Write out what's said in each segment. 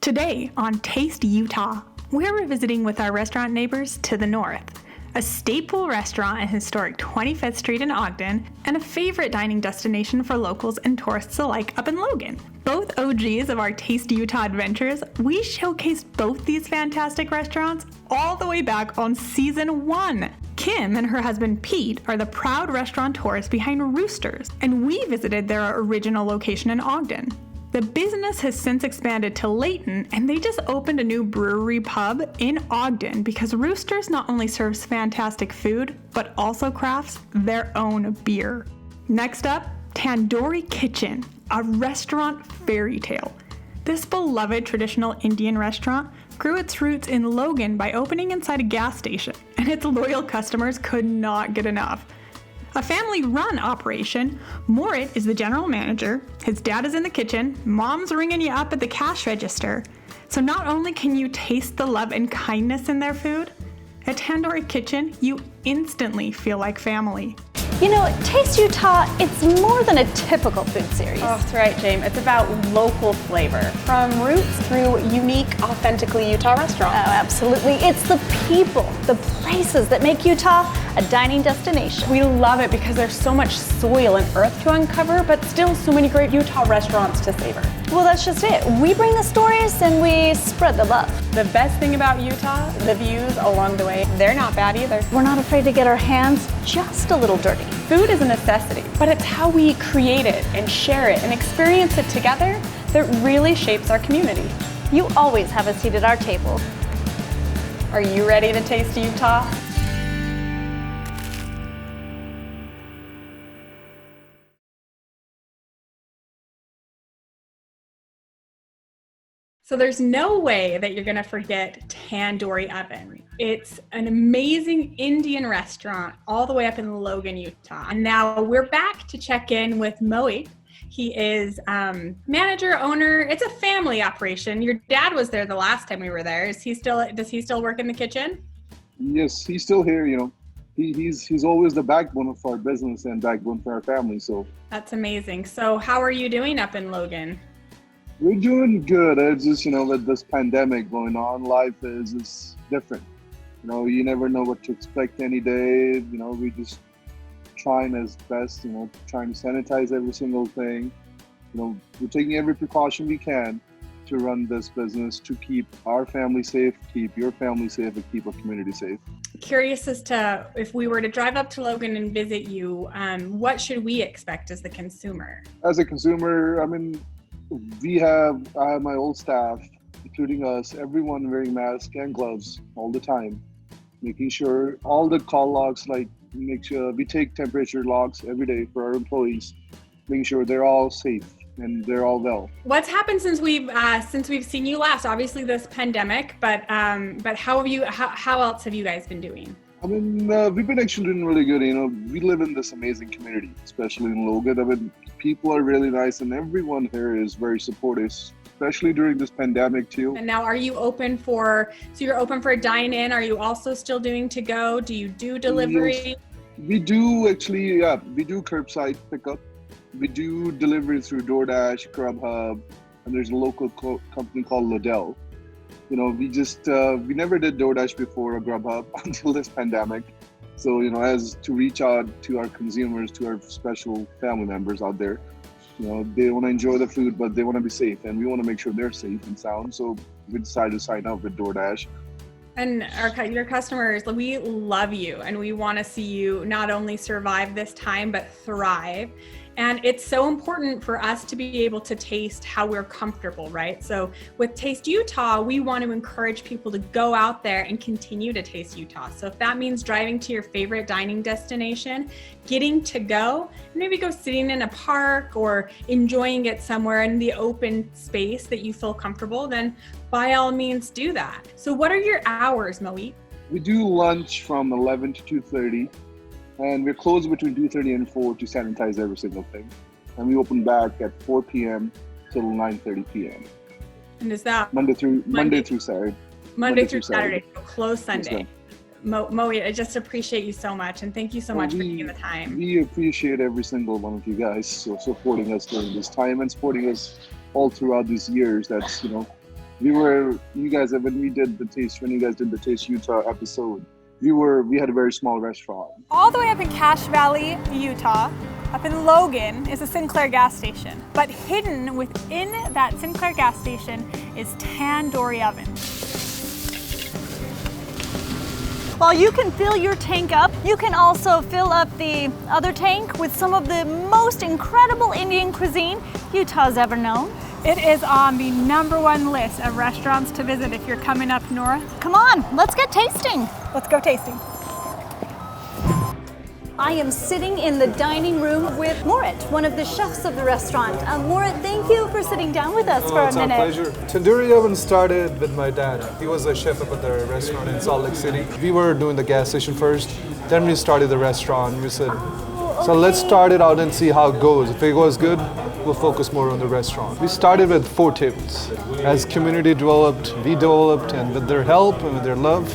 Today on Taste Utah, we're revisiting with our restaurant neighbors to the north, a staple restaurant in historic 25th Street in Ogden, and a favorite dining destination for locals and tourists alike up in Logan. Both OGs of our Taste Utah adventures, we showcased both these fantastic restaurants all the way back on season 1. Kim and her husband Pete are the proud restaurateurs behind Roosters, and we visited their original location in Ogden. The business has since expanded to Layton, and they just opened a new brewery pub in Ogden because Roosters not only serves fantastic food, but also crafts their own beer. Next up, Tandoori Kitchen, a restaurant fairy tale. This beloved traditional Indian restaurant grew its roots in Logan by opening inside a gas station, and its loyal customers could not get enough. A family-run operation, Morit is the general manager, his dad is in the kitchen, mom's ringing you up at the cash register. So not only can you taste the love and kindness in their food, at Tandoori Kitchen, you instantly feel like family. You know, Taste Utah, it's more than a typical food series. Oh, that's right, James. It's about local flavor, from roots through unique, authentically Utah restaurants. Oh, absolutely. It's the people, the places that make Utah a dining destination. We love it because there's so much soil and earth to uncover, but still so many great Utah restaurants to savor. Well, that's just it. We bring the stories and we spread the love. The best thing about Utah, the views along the way, they're not bad either. We're not afraid to get our hands just a little dirty. Food is a necessity, but it's how we create it and share it and experience it together that really shapes our community. You always have a seat at our table. Are you ready to taste Utah? So there's no way that you're gonna forget Tandoori Oven. It's an amazing Indian restaurant all the way up in Logan, Utah. And now we're back to check in with Moe. He is manager, owner. It's a family operation. Your dad was there the last time we were there. Does he still work in the kitchen? Yes, he's still here, you know. He's always the backbone of our business and backbone for our family, so. That's amazing. So how are you doing up in Logan? We're doing good. It's just, you know, with this pandemic going on, life is different. You know, you never know what to expect any day. You know, we just trying as best, you know, trying to sanitize every single thing. You know, we're taking every precaution we can to run this business, to keep our family safe, keep your family safe, and keep our community safe. Curious as to if we were to drive up to Logan and visit you, what should we expect as the consumer? As a consumer, I mean, I have my old staff, including us, everyone wearing masks and gloves all the time, making sure all the call logs, make sure we take temperature logs every day for our employees, making sure they're all safe and they're all well. What's happened since we've seen you last? Obviously this pandemic, but how else have you guys been doing? I mean, we've been actually doing really good. You know, we live in this amazing community, especially in Logan. I mean, people are really nice and everyone here is very supportive, especially during this pandemic too. And now you're open for dine-in. Are you also still doing to-go? Do you do delivery? Yes, we do actually, yeah, we do curbside pickup. We do delivery through DoorDash, Grubhub, and there's a local company called Liddell. You know, we never did DoorDash before or Grubhub until this pandemic. So, you know, as to reach out to our consumers, to our special family members out there, you know, they want to enjoy the food, but they want to be safe. And we want to make sure they're safe and sound. So we decided to sign up with DoorDash. And your customers, we love you and we want to see you not only survive this time, but thrive. And it's so important for us to be able to taste how we're comfortable, right? So with Taste Utah, we want to encourage people to go out there and continue to taste Utah. So if that means driving to your favorite dining destination, getting to go, maybe go sitting in a park or enjoying it somewhere in the open space that you feel comfortable, then by all means do that. So what are your hours, Moe? We do lunch from 11 to 2:30. And we're closed between 2:30 and 4 to sanitize every single thing. And we open back at 4 p.m. till 9:30 p.m. And is that Monday through Saturday? Monday through Saturday, so closed Sunday. Yes, Moe, I just appreciate you so much, and thank you so much for taking the time. We appreciate every single one of you guys for supporting us during this time and supporting us all throughout these years. That's, you know, You guys, when you guys did the Taste Utah episode, we had a very small restaurant. All the way up in Cache Valley, Utah, up in Logan is a Sinclair gas station. But hidden within that Sinclair gas station is Tandoori Oven. While you can fill your tank up, you can also fill up the other tank with some of the most incredible Indian cuisine Utah's ever known. It is on the #1 list of restaurants to visit if you're coming up north. Come on, let's get tasting. Let's go tasting. I am sitting in the dining room with Morit, one of the chefs of the restaurant. Morit, thank you for sitting down with us for a It's minute. our pleasure. Tandoori Oven started with my dad. He was a chef up at the restaurant in Salt Lake City. We were doing the gas station first, then we started the restaurant. We said, so let's start it out and see how it goes. If it goes good, we'll focus more on the restaurant. We started with 4 tables. As community developed, we developed, and with their help and with their love,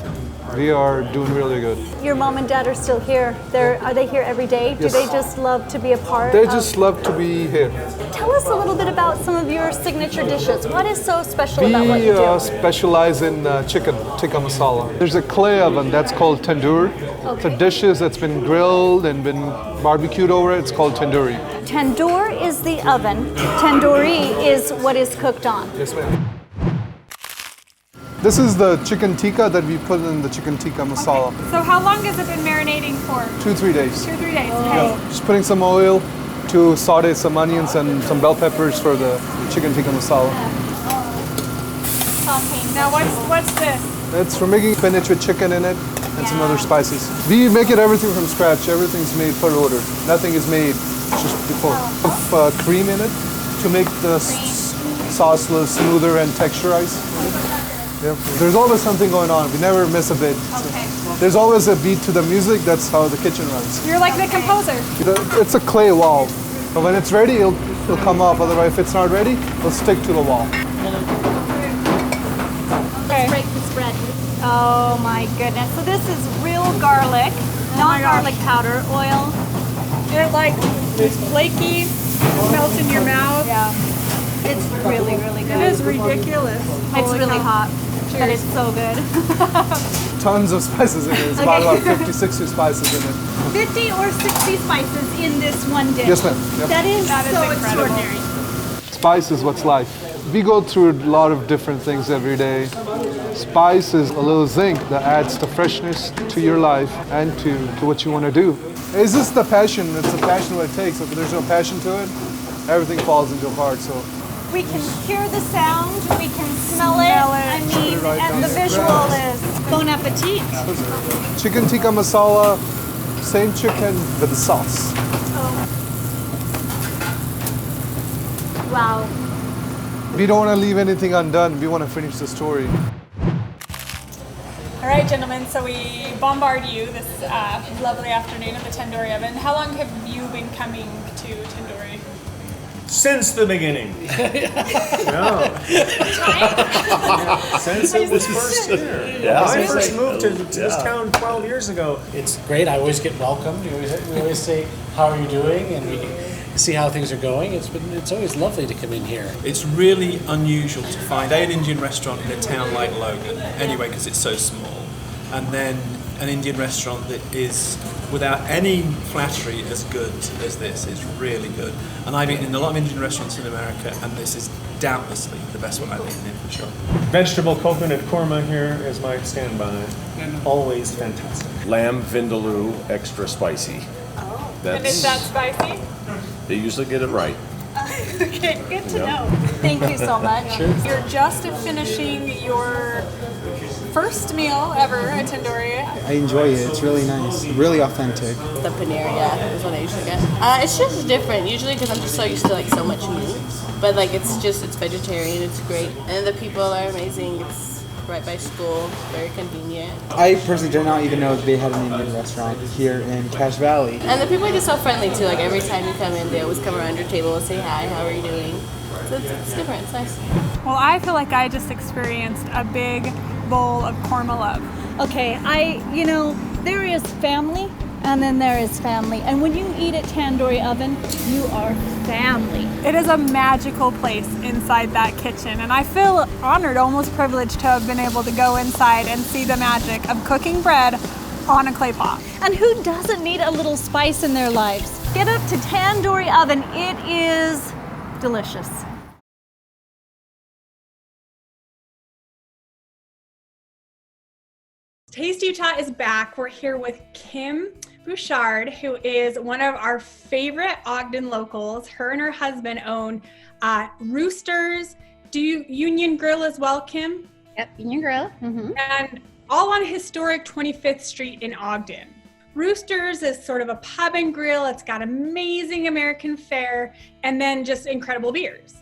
we are doing really good. Your mom and dad are still here. Are they here every day? Do Yes. they just love to be a part They of? just love to be here. Tell us a little bit about some of your signature dishes. What is so special about what We you do? specialize in chicken tikka masala. There's a clay oven that's called tandoor. For dishes that's been grilled and been barbecued over it, it's called tandoori. Tandoor is the oven. Tandoori is what is cooked on. Yes, ma'am. This is the chicken tikka that we put in the chicken tikka masala. So how long has it been marinating for? 2-3 days. 2 or 3 days. Okay. Just putting some oil to saute some onions and some bell peppers for the chicken tikka masala. Now what's this? It's for making spinach with chicken in it and some other spices. We make it everything from scratch. Everything's made per order. Nothing is made just before. Cream in it to make the sauce a little smoother and texturized. Yeah. There's always something going on. We never miss a bit. Okay. There's always a beat to the music. That's how the kitchen runs. You're like the composer. It's a clay wall. But when it's ready, it'll come off. Otherwise, if it's not ready, it'll stick to the wall. Let's break this bread. Oh my goodness. So this is real garlic, not garlic powder, oil. It's flaky, melts in your mouth. Yeah. It's really, really good. It is ridiculous. It's really hot, but it's so good. Tons of spices in it. It's about 50, 60 spices in it. 50 or 60 spices in this one dish. Yes, ma'am. Yep. That is so incredible. extraordinary. Spice is what's life. We go through a lot of different things every day. Spice is a little zinc that adds the freshness to your life and to what you want to do. It's just the passion. It's the passion what it takes. If there's no passion to it, everything falls into apart. So We can hear the sound, we can smell it. I mean, and the visual is bon appetit. chicken tikka masala, same chicken with the sauce. Wow. We don't want to leave anything undone. We want to finish the story. All right, gentlemen, so we bombard you this lovely afternoon at the Tandoori Oven. How long have you been coming to Tandoori? Since the beginning. No. Since it was first here. Yeah. I first moved to this town 12 years ago. It's great. I always get welcomed. We always say, "How are you doing?" and we see how things are going. It's always lovely to come in here. It's really unusual to find an Indian restaurant in a town like Logan, anyway, because it's so small, and then an Indian restaurant that is, without any flattery, as good as this. It's really good. And I've eaten in a lot of Indian restaurants in America, and this is doubtlessly the best one I've eaten in for sure. Vegetable coconut korma here is my standby. Always fantastic. Lamb vindaloo, extra spicy. And is that spicy? They usually get it right. Okay, good to know. Thank you so much. You're just finishing your first meal ever at Tandoori. I enjoy it. It's really nice, really authentic. The paneer, yeah, is what I usually get. It's just different, usually because I'm just so used to like so much meat. But like it's vegetarian, it's great. And the people are amazing. It's right by school, very convenient. I personally did not even know they had an Indian restaurant here in Cache Valley. And the people are just so friendly too. Like every time you come in, they always come around your table and say hi, how are you doing? So it's different, it's nice. Well, I feel like I just experienced a big bowl of korma love. Okay, there is family And then there is family. And when you eat at Tandoori Oven, you are family. It is a magical place inside that kitchen, and I feel honored, almost privileged to have been able to go inside and see the magic of cooking bread on a clay pot. And who doesn't need a little spice in their lives? Get up to Tandoori Oven. It is delicious. Taste Utah is back. We're here with Kim Bouchard, who is one of our favorite Ogden locals. Her and her husband own Roosters. Do you Union Grill as well, Kim? Yep, Union Grill. Mm-hmm. And all on historic 25th Street in Ogden. Roosters is sort of a pub and grill. It's got amazing American fare and then just incredible beers.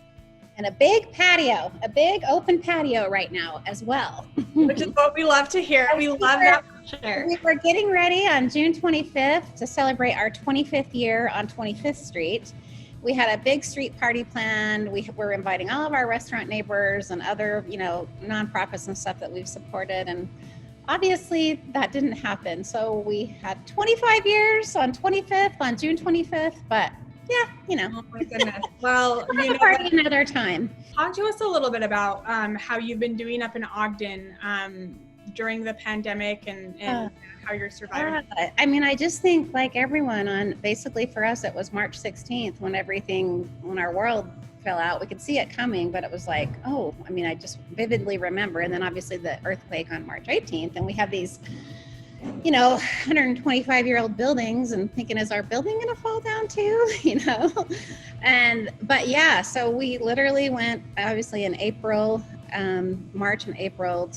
And a big patio, a big open patio right now as well. Which is what we love to hear. We love that for sure. We were getting ready on June 25th to celebrate our 25th year on 25th Street. We had a big street party planned. We were inviting all of our restaurant neighbors and other, nonprofits and stuff that we've supported. And obviously that didn't happen. So we had 25 years on 25th, on June 25th, but yeah, Oh my goodness. Well, party another time. Talk to us a little bit about how you've been doing up in Ogden during the pandemic and how you're surviving. I just think like everyone basically for us, it was March 16th when our world fell out. We could see it coming, but it was like, I just vividly remember. And then obviously the earthquake on March 18th, and we have these 125-year-old buildings and thinking, is our building going to fall down too? So we literally went obviously in April, March and April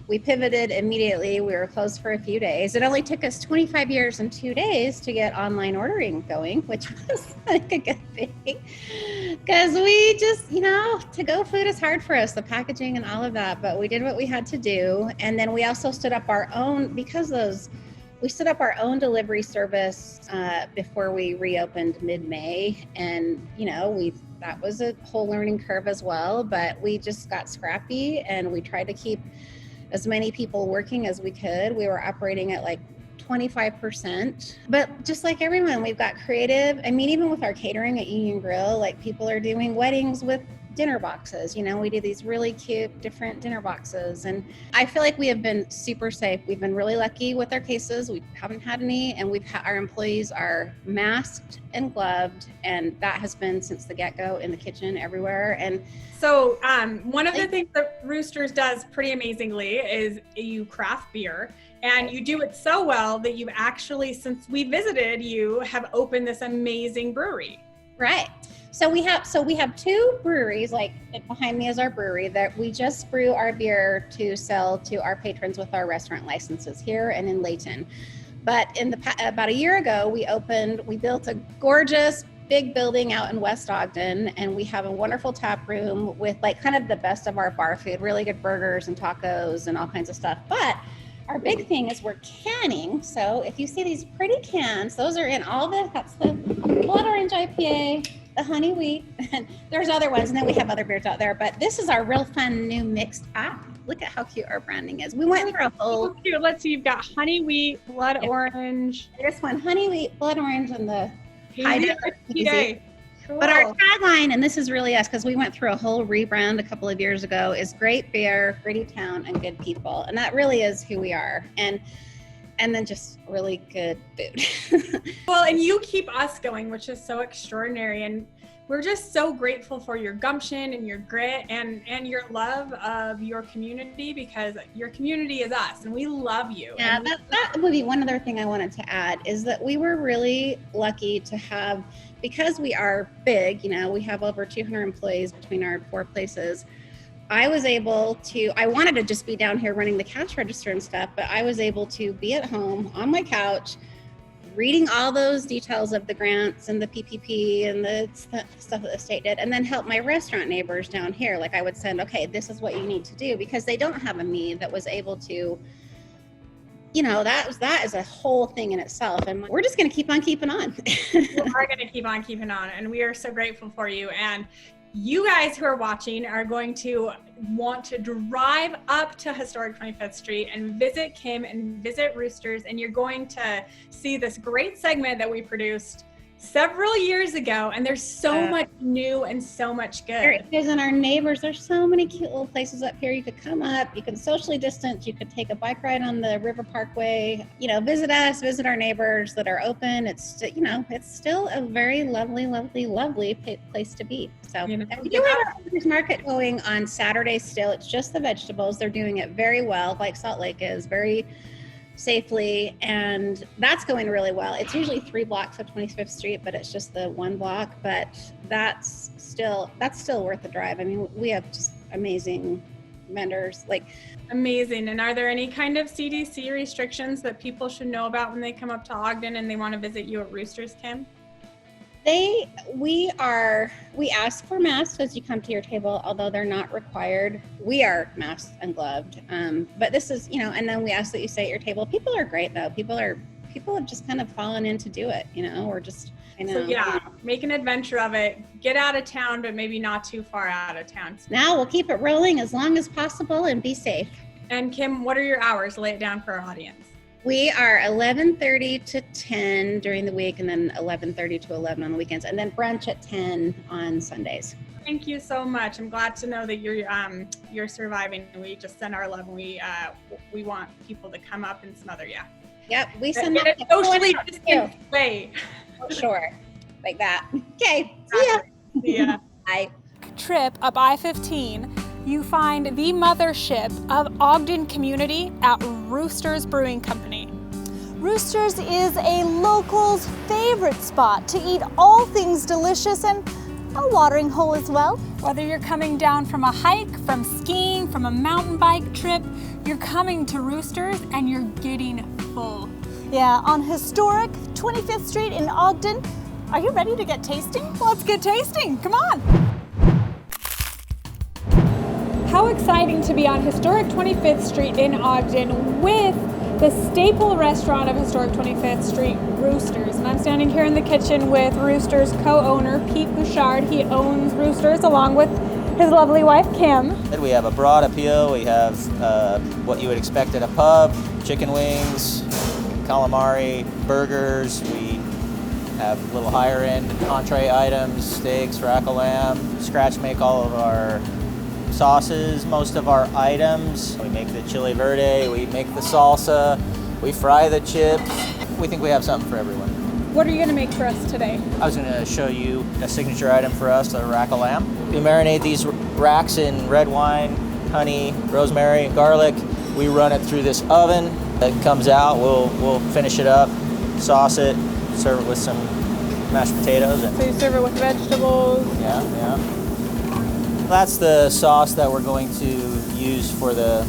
we pivoted immediately. We were closed for a few days. It only took us 25 years and 2 days to get online ordering going, which was like a good thing. Because we just, to-go food is hard for us, the packaging and all of that, but we did what we had to do. And then we also stood up our own, we stood up our own delivery service before we reopened mid-May. And, that was a whole learning curve as well, but we just got scrappy and we tried to keep as many people working as we could. We were operating at like 25%, but just like everyone, we've got creative. Even with our catering at Union Grill, like people are doing weddings with dinner boxes. We do these really cute, different dinner boxes. And I feel like we have been super safe. We've been really lucky with our cases. We haven't had any, and our employees are masked and gloved. And that has been since the get-go in the kitchen everywhere. And so one of the things that Roosters does pretty amazingly is you craft beer, and you do it so well that you've actually, since we visited, you have opened this amazing brewery. Right. So we have two breweries, like behind me is our brewery, that we just brew our beer to sell to our patrons with our restaurant licenses here and in Layton. But about a year ago, we built a gorgeous big building out in West Ogden, and we have a wonderful tap room with like kind of the best of our bar food, really good burgers and tacos and all kinds of stuff. But our big thing is we're canning. So if you see these pretty cans, those are in that's the Blood Orange IPA, the honey wheat, and there's other ones, and then we have other beers out there. But this is our real fun new mixed pack. Look at how cute our branding is. We went through a whole. Let's see, you've got honey wheat, blood orange. This one, honey wheat, blood orange, and the Hazy. Cool. But our tagline, and this is really us, because we went through a whole rebrand a couple of years ago, is great beer, gritty town, and good people. And that really is who we are. And then just really good food. Well, and you keep us going, which is so extraordinary. And we're just so grateful for your gumption and your grit and your love of your community, because your community is us and we love you. Yeah, that would be one other thing I wanted to add, is that we were really lucky to have, because we are big, we have over 200 employees between our 4 places. I wanted to just be down here running the cash register and stuff, but I was able to be at home on my couch, reading all those details of the grants and the PPP and the stuff that the state did, and then help my restaurant neighbors down here. Like I would send, okay, this is what you need to do, because they don't have a me that was able to, that is a whole thing in itself. And we're just going to keep on keeping on. We are going to keep on keeping on. And we are so grateful for you. And You guys who are watching are going to want to drive up to historic 25th Street and visit Kim and visit Roosters, and you're going to see this great segment that we produced several years ago, and there's so much new and so much good. There is, and our neighbors, there's so many cute little places up here. You could come up, you can socially distance, you could take a bike ride on the River Parkway, visit us, visit our neighbors that are open. It's, it's still a very lovely place to be. So we do have our farmers market going on Saturday still. It's just the vegetables. They're doing it very well, like Salt Lake is, very safely, and that's going really well. It's usually 3 blocks of 25th Street, but it's just the 1 block, but that's still worth the drive. I mean, we have just amazing vendors, amazing. And are there any kind of CDC restrictions that people should know about when they come up to Ogden and they want to visit you at Roosters, Kim? We ask for masks as you come to your table, although they're not required. We are masked and gloved. But this is, and then we ask that you stay at your table. People are great though. People have just kind of fallen in to do it, or just, So make an adventure of it. Get out of town, but maybe not too far out of town. Now we'll keep it rolling as long as possible and be safe. And Kim, what are your hours? Lay it down for our audience. We are 11:30 to 10 during the week, and then 11:30 to 11 on the weekends, and then brunch at 10 on Sundays. Thank you so much. I'm glad to know that you're surviving. We just send our love, and we want people to come up and smother you. Yep, we send that socially distanced way. For sure, like that. Okay, see ya. See ya. Bye. Trip up I-15, you find the mothership of Ogden community at Roosters Brewing Company. Roosters is a local's favorite spot to eat all things delicious and a watering hole as well. Whether you're coming down from a hike, from skiing, from a mountain bike trip, you're coming to Roosters and you're getting full. Yeah, on historic 25th Street in Ogden. Are you ready to get tasting? Let's get tasting, come on. How exciting to be on historic 25th Street in Ogden with the staple restaurant of historic 25th Street, Roosters. And I'm standing here in the kitchen with Roosters co-owner Pete Bouchard. He owns Roosters along with his lovely wife, Kim. We have a broad appeal. We have what you would expect at a pub, chicken wings, calamari, burgers. We have a little higher end entree items, steaks, rack of lamb, scratch make all of our sauces, most of our items. We make the chili verde, we make the salsa, we fry the chips. We think we have something for everyone. What are you going to make for us today? I was going to show you a signature item for us, the rack of lamb. We marinate these racks in red wine, honey, rosemary, and garlic. We run it through this oven. It comes out, we'll finish it up, sauce it, serve it with some mashed potatoes. So you serve it with vegetables? Yeah. That's the sauce that we're going to use for the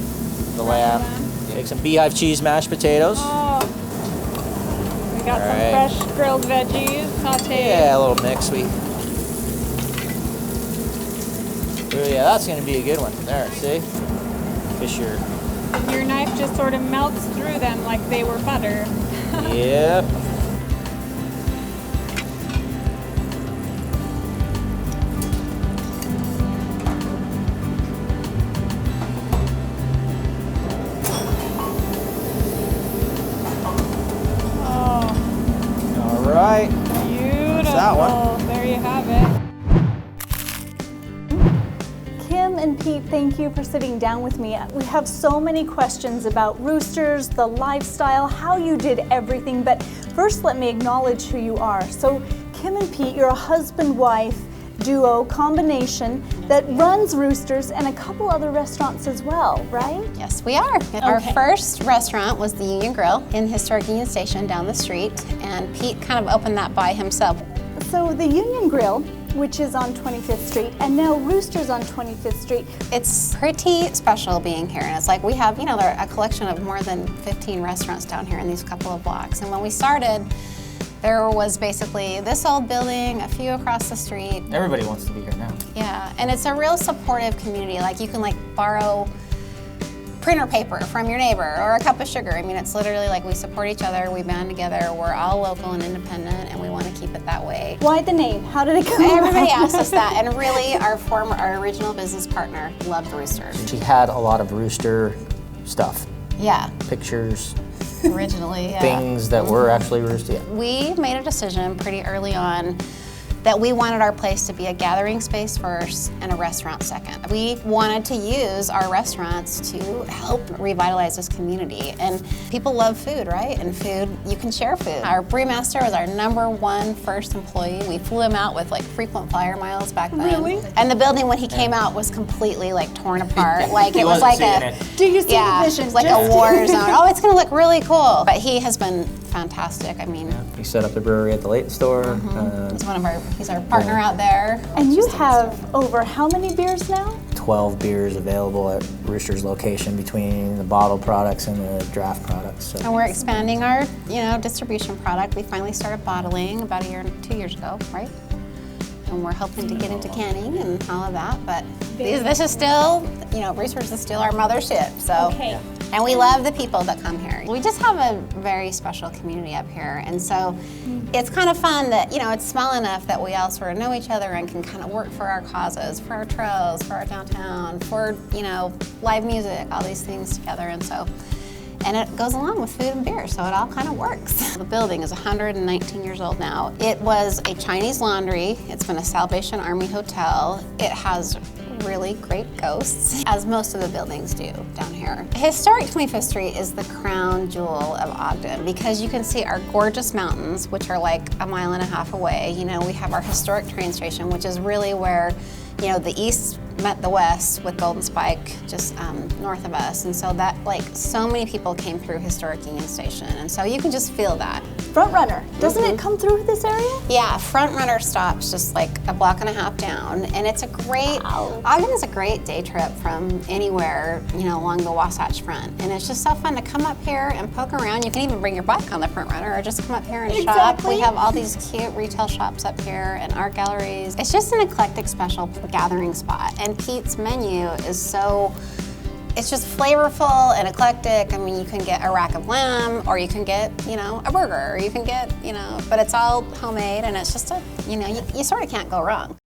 lamb. Take some beehive cheese mashed potatoes. Oh. We got some fresh grilled veggies, sauteed. Yeah, a little mix. Yeah, that's going to be a good one. There, see? Fish your knife just sort of melts through them like they were butter. Yep. Right. Beautiful. That's that one. There you have it. Kim and Pete, thank you for sitting down with me. We have so many questions about Roosters, the lifestyle, how you did everything, but first let me acknowledge who you are. So Kim and Pete, you're a husband-wife duo combination that runs Roosters and a couple other restaurants as well, right? Yes, we are. Our first restaurant was the Union Grill in historic Union Station down the street, and Pete kind of opened that by himself. So the Union Grill, which is on 25th Street, and now Roosters on 25th Street. It's pretty special being here, and it's like we have, there are a collection of more than 15 restaurants down here in these couple of blocks. And when we started, there was basically this old building, a few across the street. Everybody wants to be here now. Yeah, and it's a real supportive community. Like you can borrow printer paper from your neighbor or a cup of sugar. I mean, it's literally like we support each other, we band together, we're all local and independent, and we want to keep it that way. Why the name? How did it come Everybody about? asks us that, and really our original business partner loved Roosters. She had a lot of rooster stuff, Yeah, pictures, originally, yeah. things that were actually rooster. Yeah. We made a decision pretty early on that we wanted our place to be a gathering space first and a restaurant second. We wanted to use our restaurants to help revitalize this community. And people love food, right? And food, you can share food. Our brewmaster was our #1 first employee. We flew him out with like frequent flyer miles back then. Really? And the building when he came out was completely like torn apart. Like it was like a, Do you see yeah, the it vision? was like a war zone. Oh, it's gonna look really cool. But he has been fantastic. I mean, We set up the brewery at the Leighton store. he's our partner out there. And you have over how many beers now? 12 beers available at Rooster's location between the bottled products and the draft products. So. And we're expanding our, distribution product. We finally started bottling about 2 years ago, right? And we're hoping to get into canning and all of that. But this is still, Roosters is still our mothership. So. Okay. And we love the people that come here. We just have a very special community up here. And so it's kind of fun that, it's small enough that we all sort of know each other and can kind of work for our causes, for our trails, for our downtown, for, live music, all these things together. And it goes along with food and beer, so it all kind of works. The building is 119 years old now. It was a Chinese laundry. It's been a Salvation Army hotel. It has really great ghosts, as most of the buildings do down here. Historic 25th Street is the crown jewel of Ogden because you can see our gorgeous mountains, which are like a mile and a half away. We have our historic train station, which is really where the east met the west with Golden Spike just north of us. And so that, so many people came through historic Union Station. And so you can just feel that. Front Runner, doesn't it come through this area? Yeah, Front Runner stops just like a block and a half down. And it's a great, Ogden is a great day trip from anywhere, along the Wasatch Front. And it's just so fun to come up here and poke around. You can even bring your bike on the Front Runner or just come up here and shop. We have all these cute retail shops up here and art galleries. It's just an eclectic special gathering spot. And Pete's menu is it's just flavorful and eclectic. I mean, you can get a rack of lamb, or you can get, a burger, or you can get, but it's all homemade, and it's just you sort of can't go wrong.